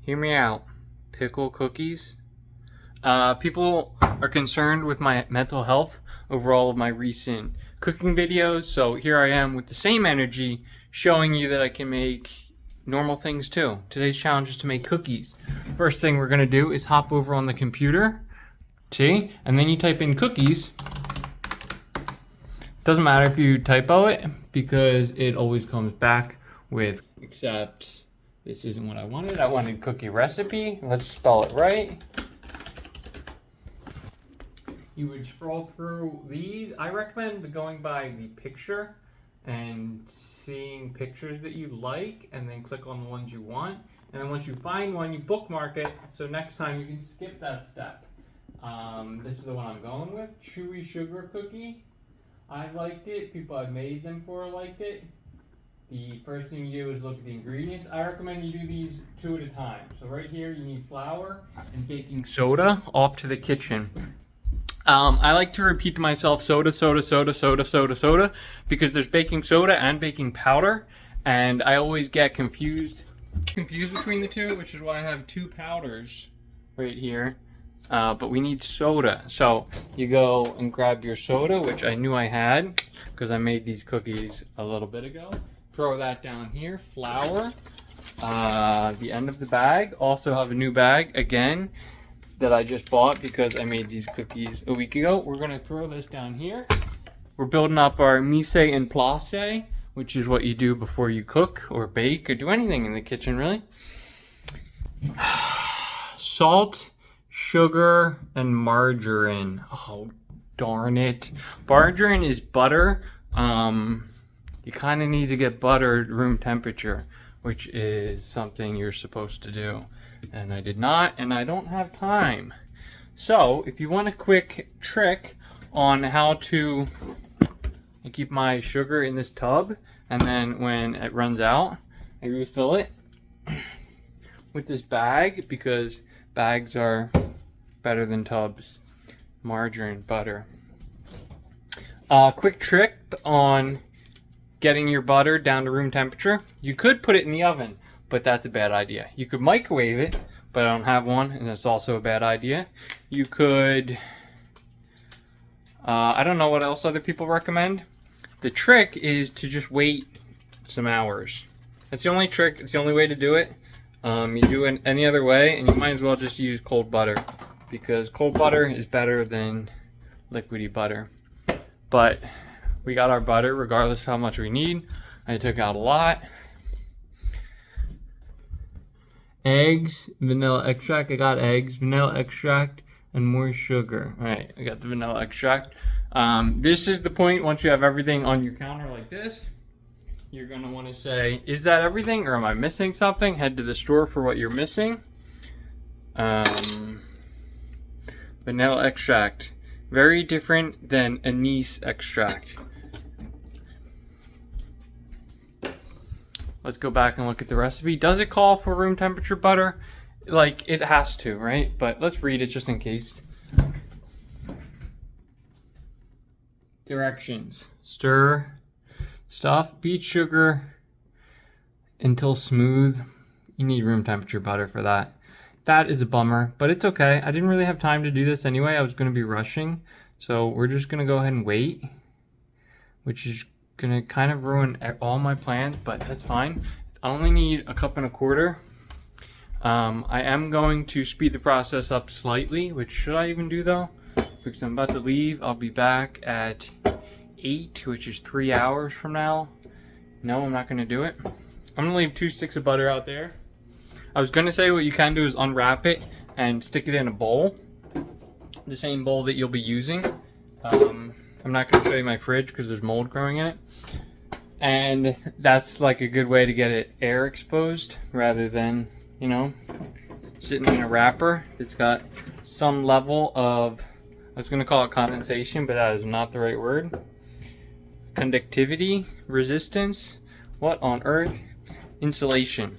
Hear me out. Pickle cookies. People are concerned with my mental health over all of my recent cooking videos, so here I am with the same energy showing you that I can make normal things too. Today's challenge is to make cookies. First thing we're gonna do is hop over on the computer, see? And then you type in cookies. Doesn't matter if you typo it because it always comes back with, except this isn't what I wanted. I wanted cookie recipe. Let's spell it right. You would scroll through these. I recommend going by the picture and seeing pictures that you like and then click on the ones you want. And then once you find one, you bookmark it. So next time you can skip that step. This is the one I'm going with. Chewy sugar cookie. I liked it. People I've made them for liked it. The first thing you do is look at the ingredients. I recommend you do these 2 at a time. So right here you need flour and baking soda. Off to the kitchen. I like to repeat to myself soda, soda, soda, soda, soda, soda, because there's baking soda and baking powder, and I always get confused between the two, which is why I have 2 powders right here. But we need soda. So you go and grab your soda, which I knew I had because I made these cookies a little bit ago. Throw that down here. Flour, the end of the bag. Also have a new bag again that I just bought because I made these cookies a week ago. We're gonna throw this down here. We're building up our mise en place, which is what you do before you cook or bake or do anything in the kitchen, really. Salt, sugar, and margarine. Oh, darn it. Margarine is butter. You kind of need to get butter at room temperature, which is something you're supposed to do. And I did not, and I don't have time. So, if you want a quick trick on how to keep my sugar in this tub, and then when it runs out, I refill it with this bag, because bags are better than tubs. Margarine, butter. Quick trick on getting your butter down to room temperature. You could put it in the oven, but that's a bad idea. You could microwave it, but I don't have one, and that's also a bad idea. You could, I don't know what else other people recommend. The trick is to just wait some hours. That's the only trick, it's the only way to do it. You do it any other way, and you might as well just use cold butter, because cold butter is better than liquidy butter. But we got our butter regardless of how much we need. I took out a lot. Eggs, vanilla extract. I got eggs, vanilla extract, and more sugar. All right, I got the vanilla extract. This is the point. Once you have everything on your counter like this, you're gonna want to say, is that everything or am I missing something? Head to the store for what you're missing. Vanilla extract, very different than anise extract. Let's go back and look at the recipe. Does it call for room temperature butter? Like, it has to, right? But let's read it just in case. Directions. Stir, stuff, beat sugar until smooth. You need room temperature butter for that. That is a bummer, but it's okay. I didn't really have time to do this anyway. I was going to be rushing. So we're just going to go ahead and wait, which is gonna kind of ruin all my plans, but that's fine. I only need a 1.25 cups. I am going to speed the process up slightly, which should I even do though? Because I'm about to leave. I'll be back at 8, which is 3 hours from now. No, I'm not gonna do it. I'm gonna leave 2 sticks of butter out there. I was gonna say what you can do is unwrap it and stick it in a bowl. The same bowl that you'll be using. I'm not going to show you my fridge because there's mold growing in it. And that's like a good way to get it air exposed rather than, you know, sitting in a wrapper that's got some level of, I was going to call it condensation, but that is not the right word. Conductivity, resistance, what on earth? Insulation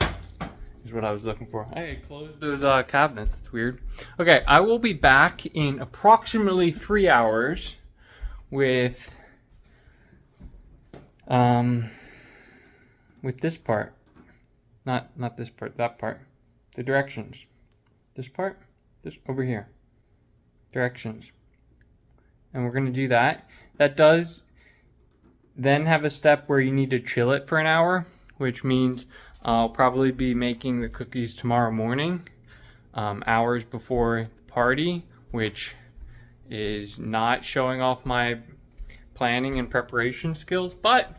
is what I was looking for. Hey, closed those cabinets. It's weird. Okay, I will be back in approximately 3 hours with this part. Not this part, that part. the directions. This part, this over here. Directions. And we're going to do that. That does then have a step where you need to chill it for an hour, which means I'll probably be making the cookies tomorrow morning, hours before the party, which is not showing off my planning and preparation skills, but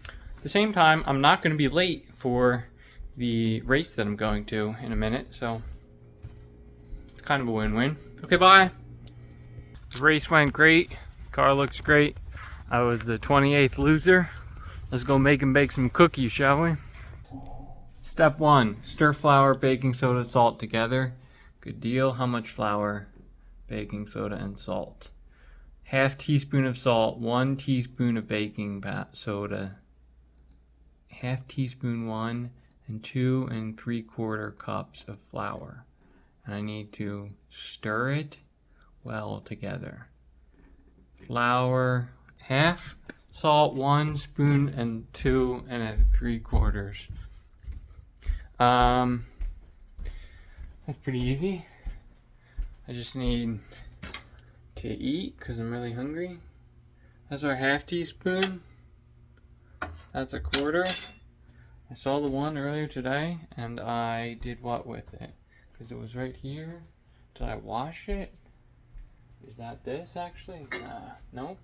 at the same time, I'm not going to be late for the race that I'm going to in a minute, so it's kind of a win-win. Okay, bye. The race went great. Car looks great. I was the 28th loser. Let's go make and bake some cookies, shall we? Step 1, stir flour, baking soda, salt together. Good deal. How much flour? Baking soda and salt. Half teaspoon of salt, 1 teaspoon of baking soda, half teaspoon 1, and 2 3/4 cups of flour. And I need to stir it well together. Flour, half, salt 1 spoon, and 2 3/4. That's pretty easy. I just need to eat because I'm really hungry. That's our half teaspoon. That's a 1/4. I saw the one earlier today and I did what with it? Because it was right here. Did I wash it? Is that this actually? Nope.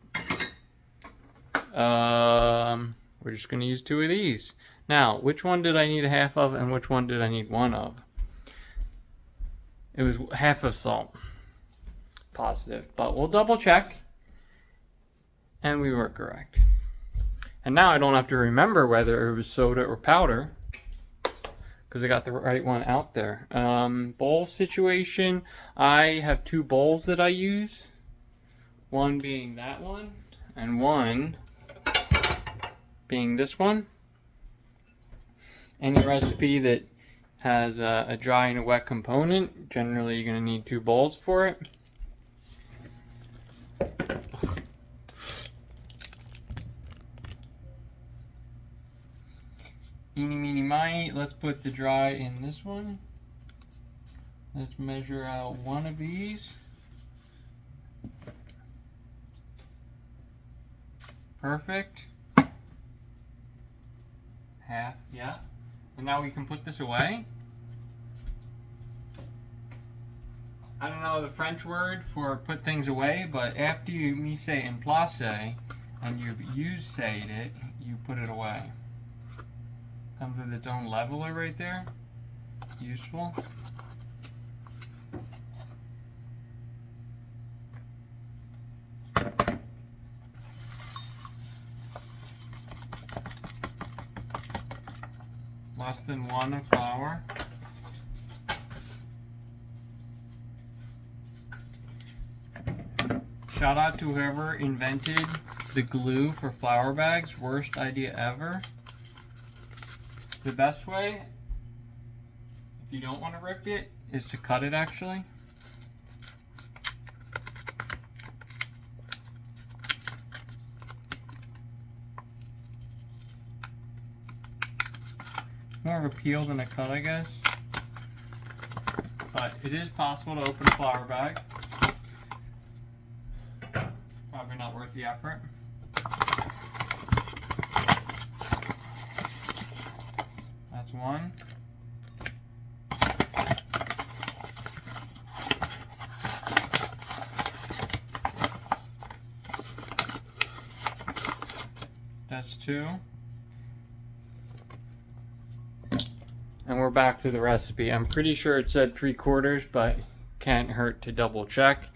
We're just gonna use 2 of these. Now, which one did I need a half of and which one did I need 1 of? It was half of salt. Positive, but we'll double check. And we were correct. And now I don't have to remember whether it was soda or powder because I got the right one out there. Bowl situation, I have 2 bowls that I use. One being that one and one being this one. Any recipe that has a dry and a wet component, generally you're going to need 2 bowls for it. Eeny, meeny, miny. Let's put the dry in this one. Let's measure out 1 of these. Perfect. Half, yeah. And now we can put this away. I don't know the French word for put things away, but after you mise en place and you've used it, you put it away. Comes with its own leveler right there. Useful. Less than 1 of flour. Shout out to whoever invented the glue for flour bags. Worst idea ever. The best way, if you don't want to rip it, is to cut it actually. More of a peel than a cut, I guess. But it is possible to open a flour bag. Probably not worth the effort. That's 1. That's 2. And we're back to the recipe. I'm pretty sure it said 3/4, but can't hurt to double check.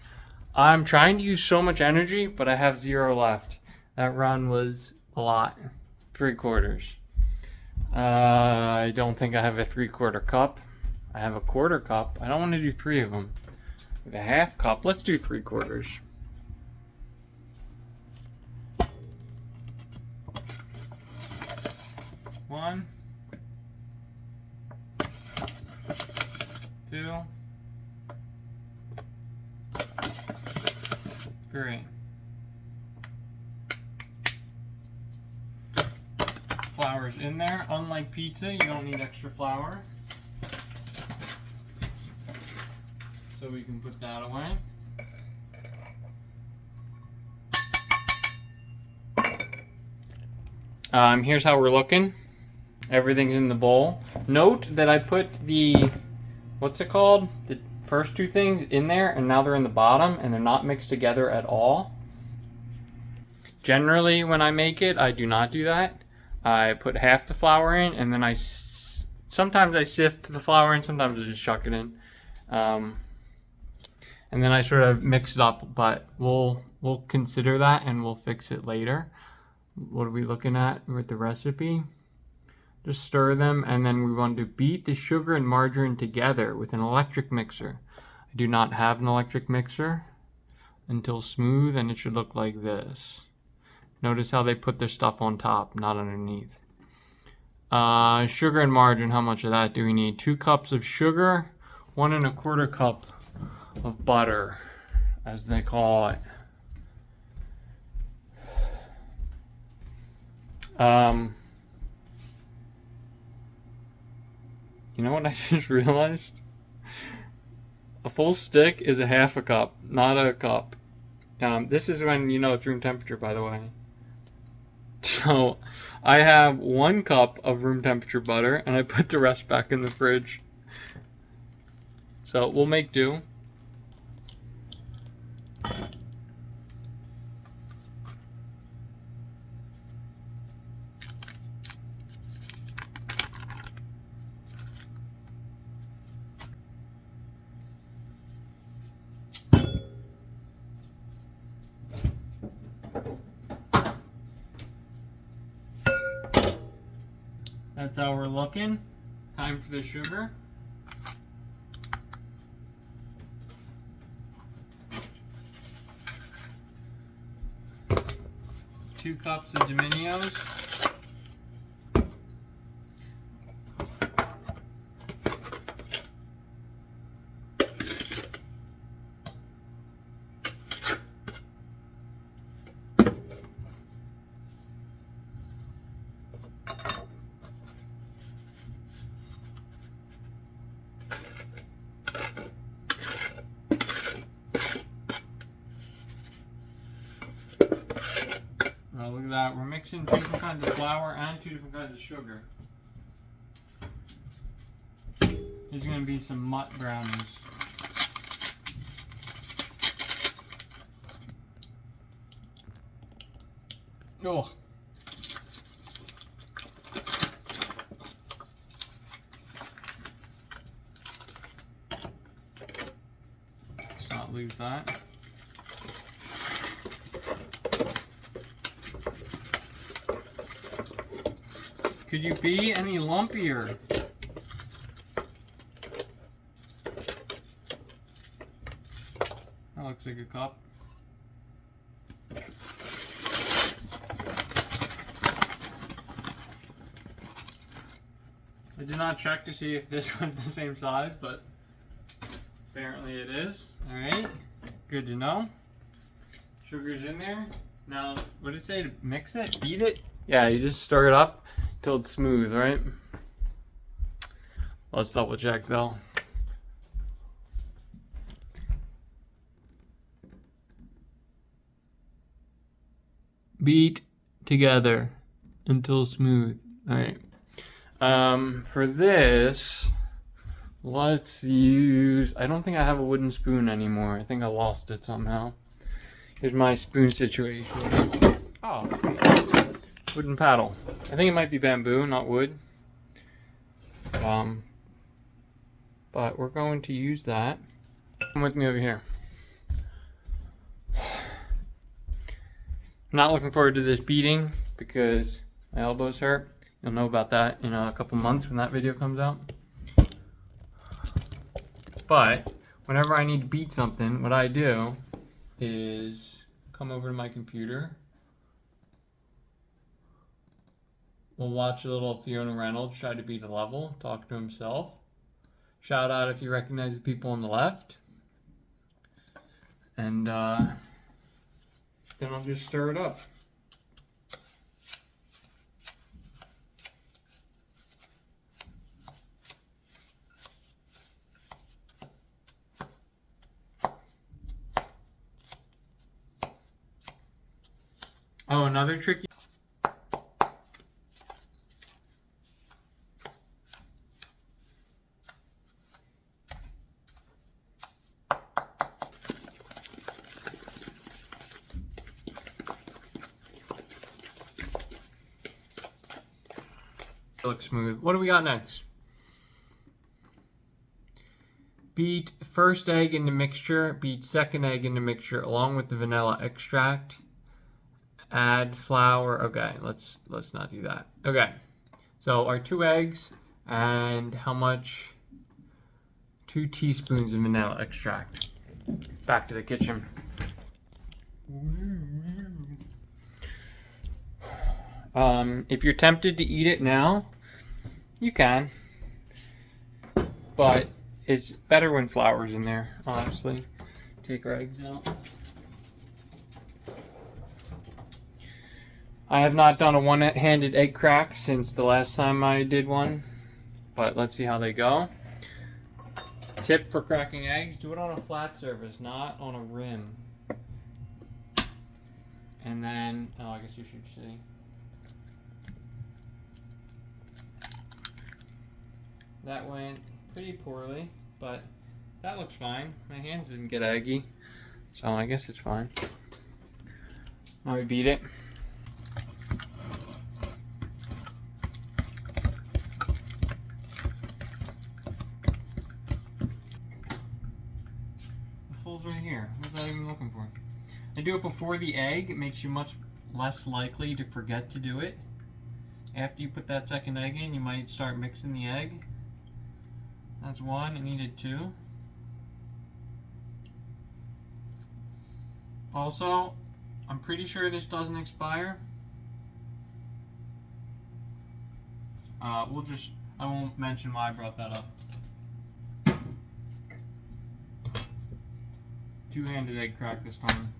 I'm trying to use so much energy, but I have 0 left. That run was a lot. 3/4. I don't think I have a 3/4 cup. I have a 1/4 cup. I don't want to do 3 of them. With a half cup, let's do 3/4. One, 2, 3. Flour's in there. Unlike pizza, you don't need extra flour. So we can put that away. Here's how we're looking. Everything's in the bowl. Note that I put the, what's it called? The first two things in there, and now they're in the bottom, and they're not mixed together at all. Generally, when I make it, I do not do that. I put half the flour in, and then sometimes I sift the flour in, sometimes I just chuck it in. And then I sort of mix it up, but we'll consider that and we'll fix it later. What are we looking at with the recipe? Just stir them, and then we want to beat the sugar and margarine together with an electric mixer. I do not have an electric mixer. Until smooth, and it should look like this. Notice how they put their stuff on top, not underneath. Sugar and margarine, how much of that do we need? 2 cups of sugar, 1 1/4 cup of butter, as they call it. You know what I just realized? A full stick is a half a cup, not a cup. This is when you know it's room temperature, by the way. So I have 1 cup of room temperature butter, and I put the rest back in the fridge. So we'll make do. That's how we're looking. Time for the sugar. Two cups of Dominios. Oh, look at that. We're mixing 2 different kinds of flour and 2 different kinds of sugar. There's going to be some mutt brownies. Oh. Let's not lose that. Could you be any lumpier? That looks like a cup. I did not check to see if this was the same size, but apparently it is. Alright, good to know. Sugar's in there. Now, what did it say to mix it? Beat it? Yeah, you just stir it up till it's smooth, right? Let's double check though. Beat together until smooth. All right. For this, let's use, I don't think I have a wooden spoon anymore. I think I lost it somehow. Here's my spoon situation. Oh, wooden paddle. I think it might be bamboo, not wood. But we're going to use that. Come with me over here. I'm not looking forward to this beating because my elbows hurt. You'll know about that in a couple months when that video comes out. But whenever I need to beat something, what I do is come over to my computer. We'll watch a little Fiona Reynolds try to beat a level, talk to himself. Shout out if you recognize the people on the left. And then I'll just stir it up. Oh, another tricky. Looks smooth. What do we got next? Beat first egg in the mixture, beat second egg in the mixture along with the vanilla extract. Add flour. Okay, let's not do that. Okay. So our 2 eggs and how much? 2 teaspoons of vanilla extract. Back to the kitchen. If you're tempted to eat it now, you can. But it's better when flour's in there, honestly. Take our eggs out. I have not done a one-handed egg crack since the last time I did one, but let's see how they go. Tip for cracking eggs, do it on a flat surface, not on a rim. And then, oh, I guess you should see. That went pretty poorly, but that looks fine. My hands didn't get eggy, so I guess it's fine. Now we beat it. The full's right here. What was I even looking for? I do it before the egg. It makes you much less likely to forget to do it. After you put that second egg in, you might start mixing the egg. That's 1, it needed 2. Also, I'm pretty sure this doesn't expire. I won't mention why I brought that up. Two-handed egg crack this time.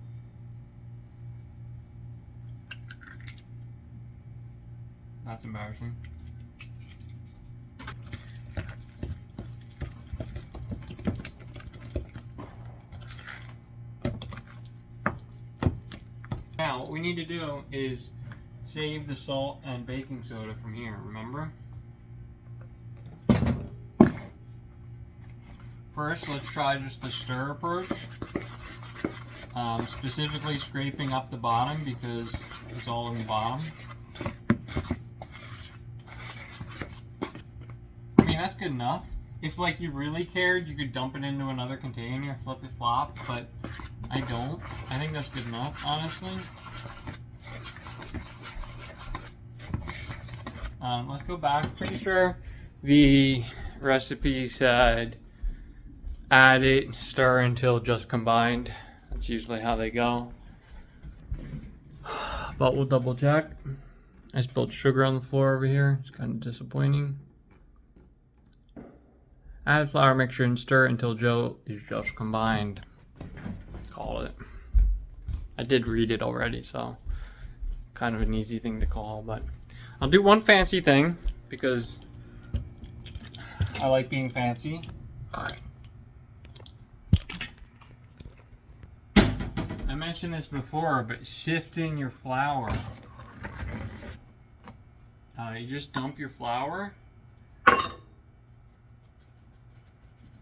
That's embarrassing. Now, what we need to do is save the salt and baking soda from here, remember? First, let's try just the stir approach. Specifically scraping up the bottom because it's all in the bottom. I mean, that's good enough. If like you really cared, you could dump it into another container, flip it flop, but I don't. I think that's good enough, honestly. Let's go back. Pretty sure the recipe said add it, stir until just combined. That's usually how they go. But we'll double check. I spilled sugar on the floor over here. It's kind of disappointing. Add flour mixture and stir until dough is just combined. Call it. I did read it already, so kind of an easy thing to call, but I'll do one fancy thing because I like being fancy. I mentioned this before, but sifting your flour. You just dump your flour and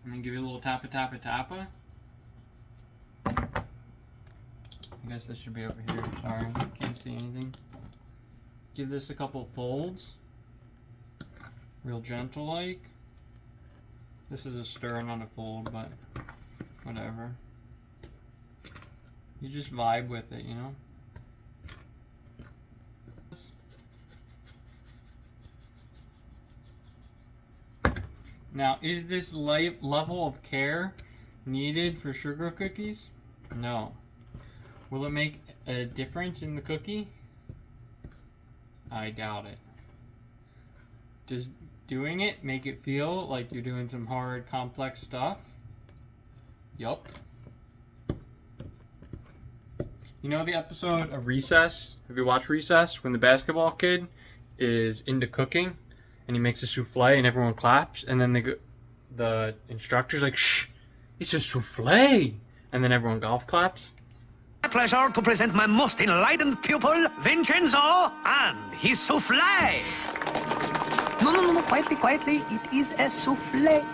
then give it a little tappa tappa tappa. I guess this should be over here. Sorry, can't see anything. Give this a couple folds. Real gentle like. This is a stir, not a fold, but whatever. You just vibe with it, you know? Now, is this level of care needed for sugar cookies? No. Will it make a difference in the cookie? I doubt it. Does doing it make it feel like you're doing some hard, complex stuff? Yup. You know the episode of Recess? Have you watched Recess? When the basketball kid is into cooking and he makes a souffle and everyone claps, and then the instructor's like, shh, it's a souffle, and then everyone golf claps. My pleasure to present my most enlightened pupil, Vincenzo, and his souffle. No, quietly, quietly. It is a souffle.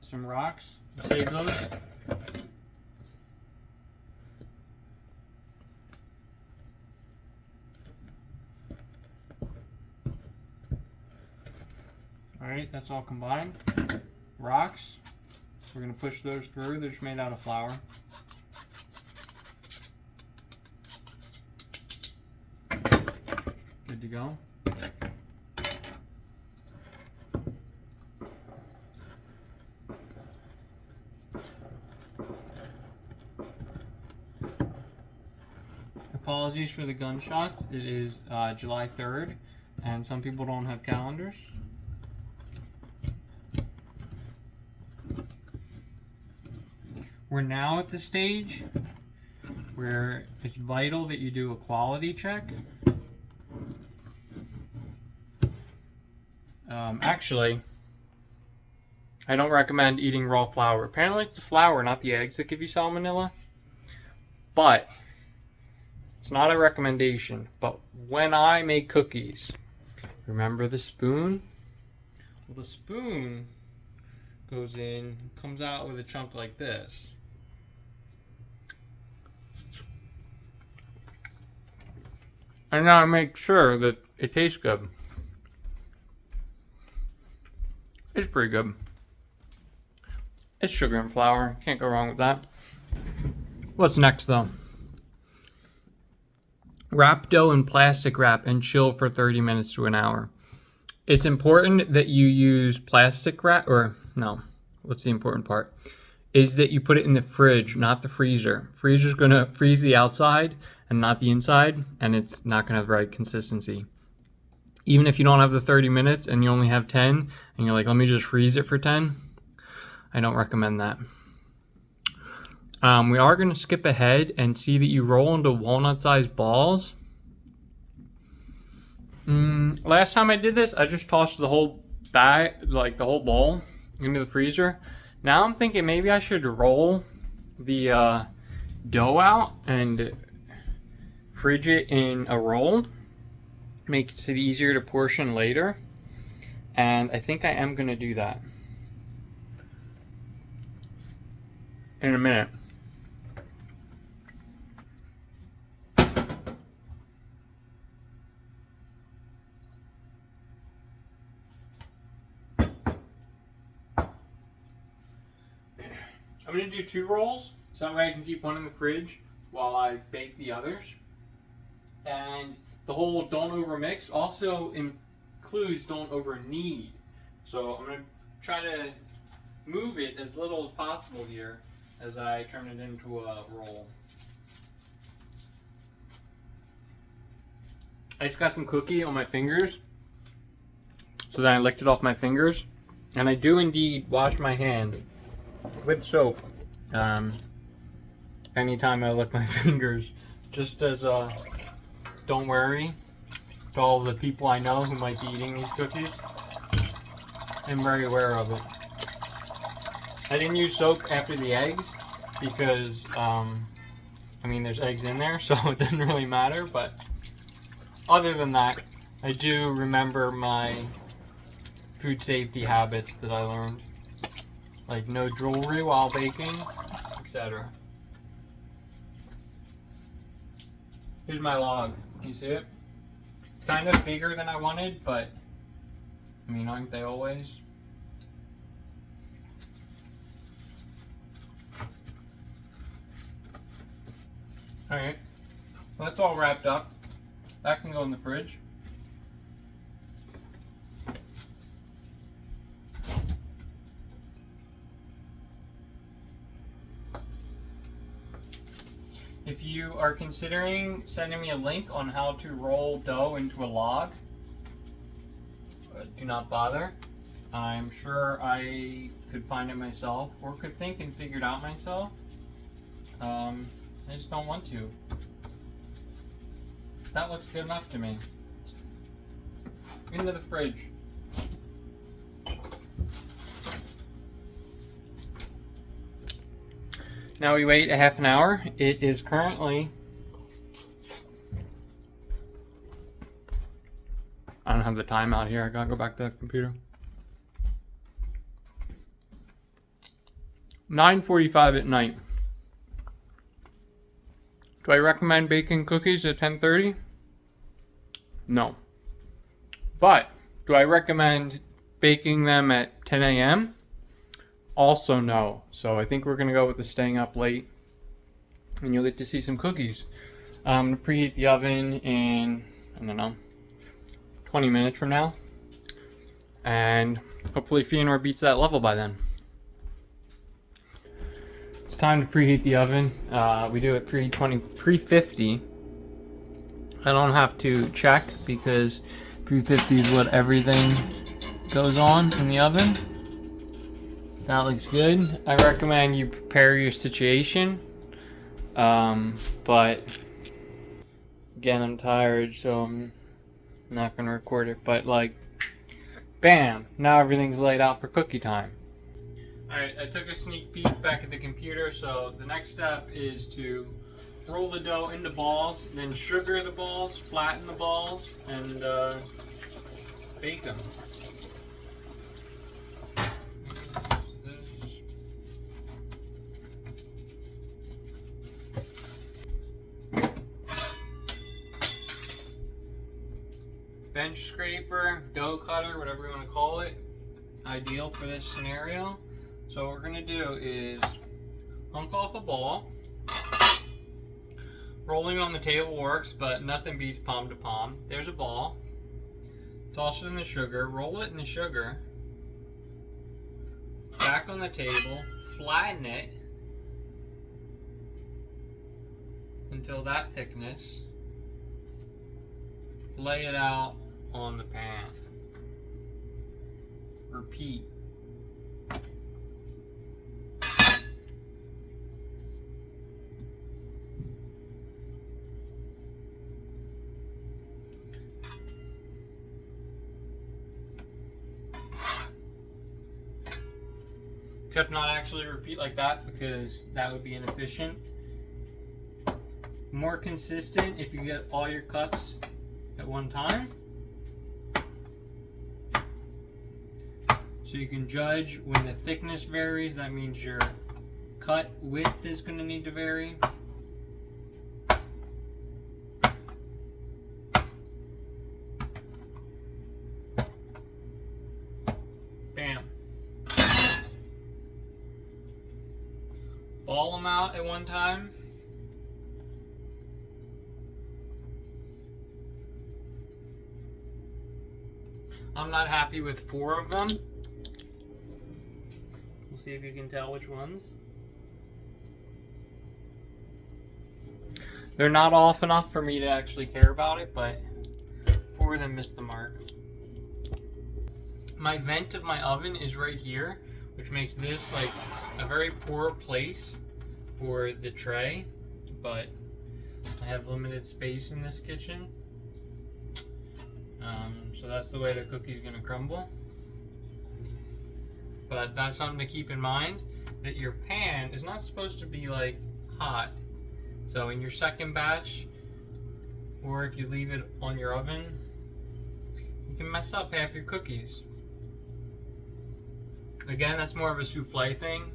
Some rocks. Save those. Alright, that's all combined. Rocks. We're going to push those through. They're just made out of flour. Good to go. Apologies for the gunshots. It is July 3rd, and some people don't have calendars. We're now at the stage where it's vital that you do a quality check. Actually, I don't recommend eating raw flour. Apparently it's the flour, not the eggs, that give you salmonella. But it's not a recommendation. But when I make cookies, remember the spoon? Well, the spoon goes in, comes out with a chunk like this. And now I make sure that it tastes good. It's pretty good. It's sugar and flour. Can't go wrong with that. What's next though? Wrap dough in plastic wrap and chill for 30 minutes to an hour. It's important that you use plastic wrap, or no, what's the important part? Is that you put it in the fridge, not the freezer. Freezer's gonna freeze the outside and not the inside, and it's not gonna have the right consistency. Even if you don't have the 30 minutes and you only have 10, and you're like, let me just freeze it for 10, I don't recommend that. We are gonna skip ahead and see that you roll into walnut-sized balls. Last time I did this, I just tossed the whole bag, like the whole bowl, into the freezer. Now I'm thinking maybe I should roll the dough out and fridge it in a roll. Makes it easier to portion later. And I think I am going to do that in a minute. I'm going to do 2 rolls, so that way I can keep one in the fridge while I bake the others. And the whole don't over mix also includes don't over knead. So I'm going to try to move it as little as possible here as I turn it into a roll. I just got some cookie on my fingers, so then I licked it off my fingers. And I do indeed wash my hands with soap anytime I lick my fingers, just as don't worry to all the people I know who might be eating these cookies. I'm very aware of it. I didn't use soap after the eggs because I mean there's eggs in there, so it doesn't really matter, but other than that, I do remember my food safety habits that I learned. Like no jewelry while baking, etc. Here's my log. You see it? It's kind of bigger than I wanted, but I mean, aren't they always? Alright, well, that's all wrapped up. That can go in the fridge. If you are considering sending me a link on how to roll dough into a log, do not bother. I'm sure I could find it myself, or could think and figure it out myself. I just don't want to. That looks good enough to me. into the fridge. Now we wait a half an hour. It is currently, I don't have the time out here. I gotta go back to the computer. 9:45 at night. Do I recommend baking cookies at 10:30? No. But do I recommend baking them at 10 a.m.? Also no. So I think we're gonna go with the staying up late, and you'll get to see some cookies. I'm gonna preheat the oven in, I don't know, 20 minutes from now, and hopefully Feanor beats that level by then. It's time to preheat the oven. We do it 350. I don't have to check because 350 is what everything goes on in the oven. That looks good. I recommend you prepare your situation. But again, I'm tired, so I'm not gonna record it. But like, bam! Now everything's laid out for cookie time. Alright, I took a sneak peek back at the computer, so the next step is to roll the dough into balls, then sugar the balls, flatten the balls, and bake them. Bench scraper, dough cutter, whatever you want to call it, ideal for this scenario. So what we're going to do is hunk off a ball. Rolling on the table works, but nothing beats palm to palm. There's a ball. Toss it in the sugar, roll it in the sugar. Back on the table, flatten it until that thickness. Lay it out on the pan. Repeat. Except not actually repeat like that because that would be inefficient. More consistent if you get all your cuts at one time. So you can judge when the thickness varies, that means your cut width is going to need to vary. Bam. Ball them out at one time. I'm not happy with 4 of them. We'll see if you can tell which ones. They're not off enough for me to actually care about it, but 4 of them missed the mark. My vent of my oven is right here, which makes this like a very poor place for the tray, but I have limited space in this kitchen. So that's the way the cookie's gonna crumble. But that's something to keep in mind, that your pan is not supposed to be like hot. So in your second batch, or if you leave it on your oven, you can mess up half your cookies. Again, that's more of a souffle thing.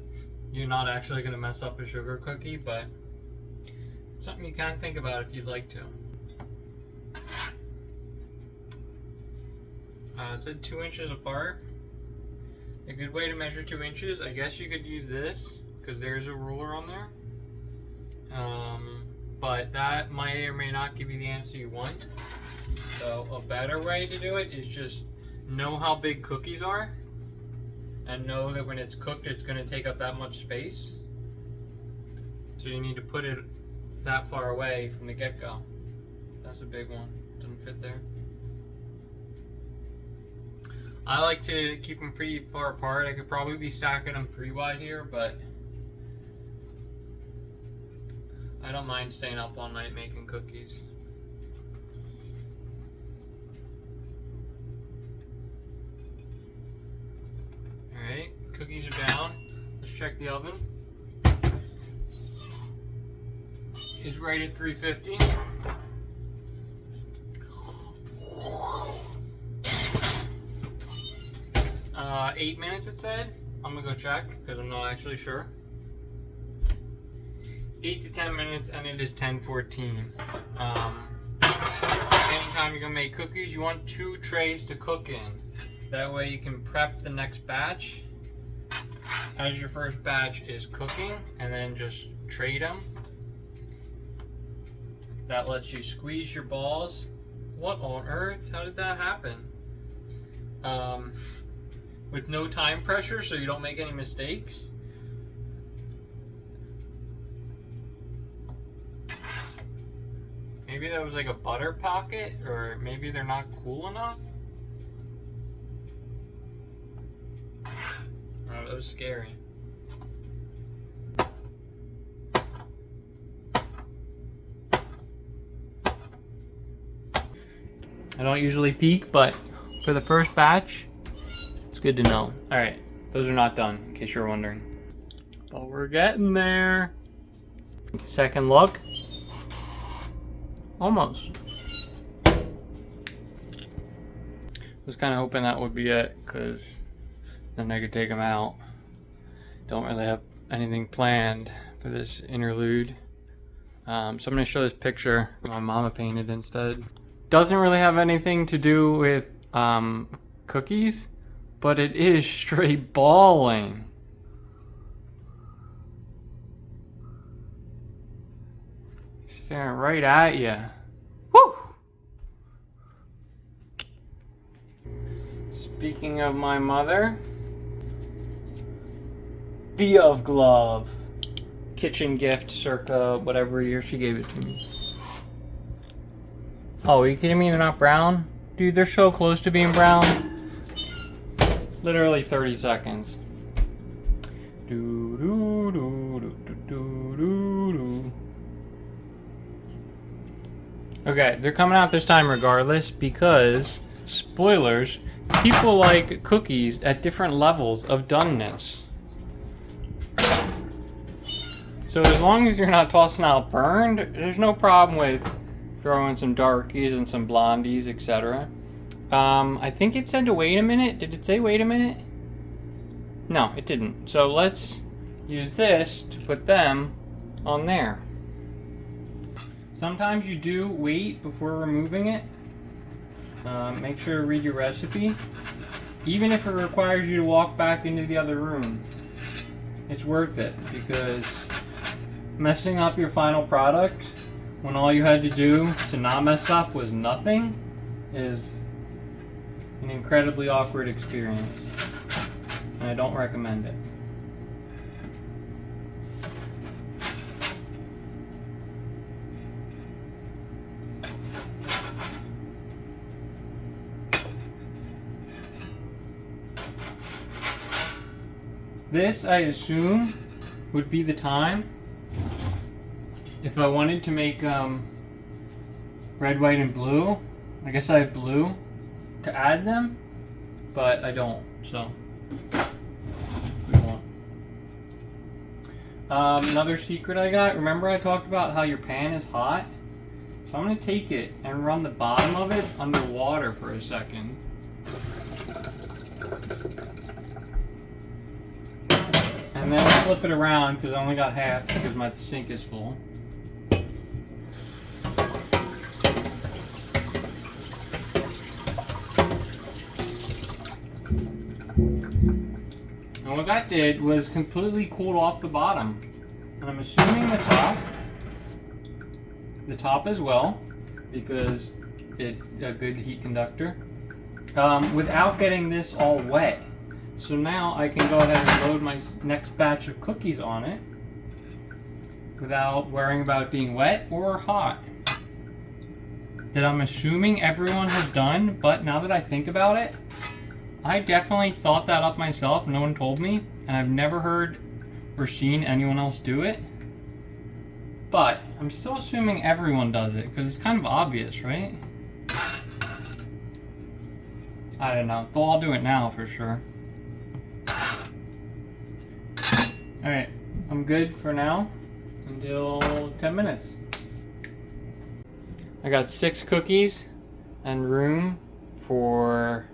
You're not actually gonna mess up a sugar cookie, but it's something you can think about if you'd like to. It said 2 inches apart. A good way to measure 2 inches, I guess you could use this, because there's a ruler on there. But that may or may not give you the answer you want. So a better way to do it is just know how big cookies are, and know that when it's cooked, it's going to take up that much space. So you need to put it that far away from the get-go. That's a big one. Doesn't fit there. I like to keep them pretty far apart. I could probably be stacking them 3 wide here, but I don't mind staying up all night making cookies. Alright, cookies are down. Let's check the oven. It's right at 350. 8 minutes it said. I'm gonna go check because I'm not actually sure. 8 to 10 minutes, and it is 10:14. Anytime you're gonna make cookies, you want 2 trays to cook in. That way you can prep the next batch as your first batch is cooking, and then just trade them. That lets you squeeze your balls. What on earth? How did that happen? With no time pressure, so you don't make any mistakes. Maybe that was like a butter pocket, or maybe they're not cool enough. Oh, that was scary. I don't usually peek, but for the first batch, it's good to know. All right, those are not done, in case you're wondering. But we're getting there. Second look. Almost. Was kind of hoping that would be it, because then I could take them out. Don't really have anything planned for this interlude. So I'm going to show this picture my mama painted instead. Doesn't really have anything to do with cookies, but it is straight balling. Staring right at you. Woo! Speaking of my mother, the Of Glove kitchen gift circa whatever year she gave it to me. Oh, are you kidding me? They're not brown? Dude, they're so close to being brown. Literally 30 seconds. Do do do do do do do do. Okay, they're coming out this time regardless because, spoilers, people like cookies at different levels of doneness. So as long as you're not tossing out burned, there's no problem with throwing some darkies and some blondies, etc. I think it said to wait a minute. Did it say wait a minute? No, it didn't. So let's use this to put them on there. Sometimes you do wait before removing it. Make sure to read your recipe. Even if it requires you to walk back into the other room, it's worth it, because messing up your final product when all you had to do to not mess up was nothing is an incredibly awkward experience, and I don't recommend it. This, I assume, would be the time if I wanted to make red, white, and blue. I guess I have blue to add them, but I don't, so we won't. Another secret I got, remember I talked about how your pan is hot? So I'm going to take it and run the bottom of it under water for a second. And then I'll flip it around because I only got half because my sink is full. And what that did was completely cooled off the bottom. And I'm assuming the top as well, because it's a good heat conductor, without getting this all wet. So now I can go ahead and load my next batch of cookies on it without worrying about it being wet or hot. That I'm assuming everyone has done, but now that I think about it, I definitely thought that up myself. No one told me, and I've never heard or seen anyone else do it. But I'm still assuming everyone does it because it's kind of obvious, right? I don't know. They'll all do it now for sure. Alright, I'm good for now until 10 minutes. I got 6 cookies and room for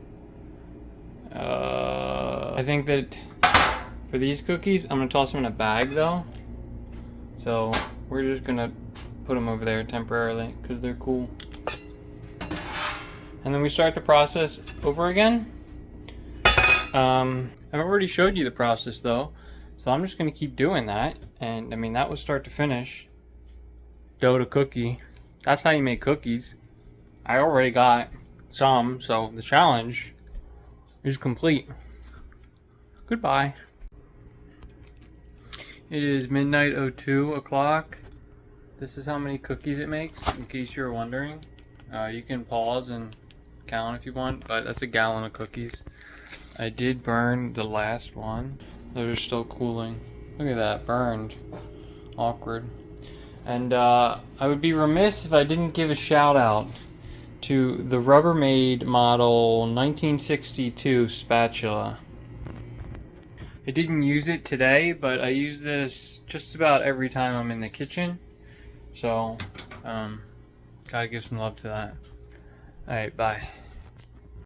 I think that for these cookies I'm gonna toss them in a bag though, so we're just gonna put them over there temporarily because they're cool, and then we start the process over again. I've already showed you the process though, so I'm just gonna keep doing that. And I mean, that was start to finish, dough to cookie. That's how you make cookies. I already got some, so the challenge is complete. Goodbye. It is midnight 02 o'clock. This is how many cookies it makes, in case you're wondering. You can pause and count if you want, but that's a gallon of cookies. I did burn the last one. Those are still cooling. Look at that, burned. Awkward. And I would be remiss if I didn't give a shout out to the Rubbermaid model 1962 spatula. I didn't use it today, but I use this just about every time I'm in the kitchen. So, gotta give some love to that. Alright, bye.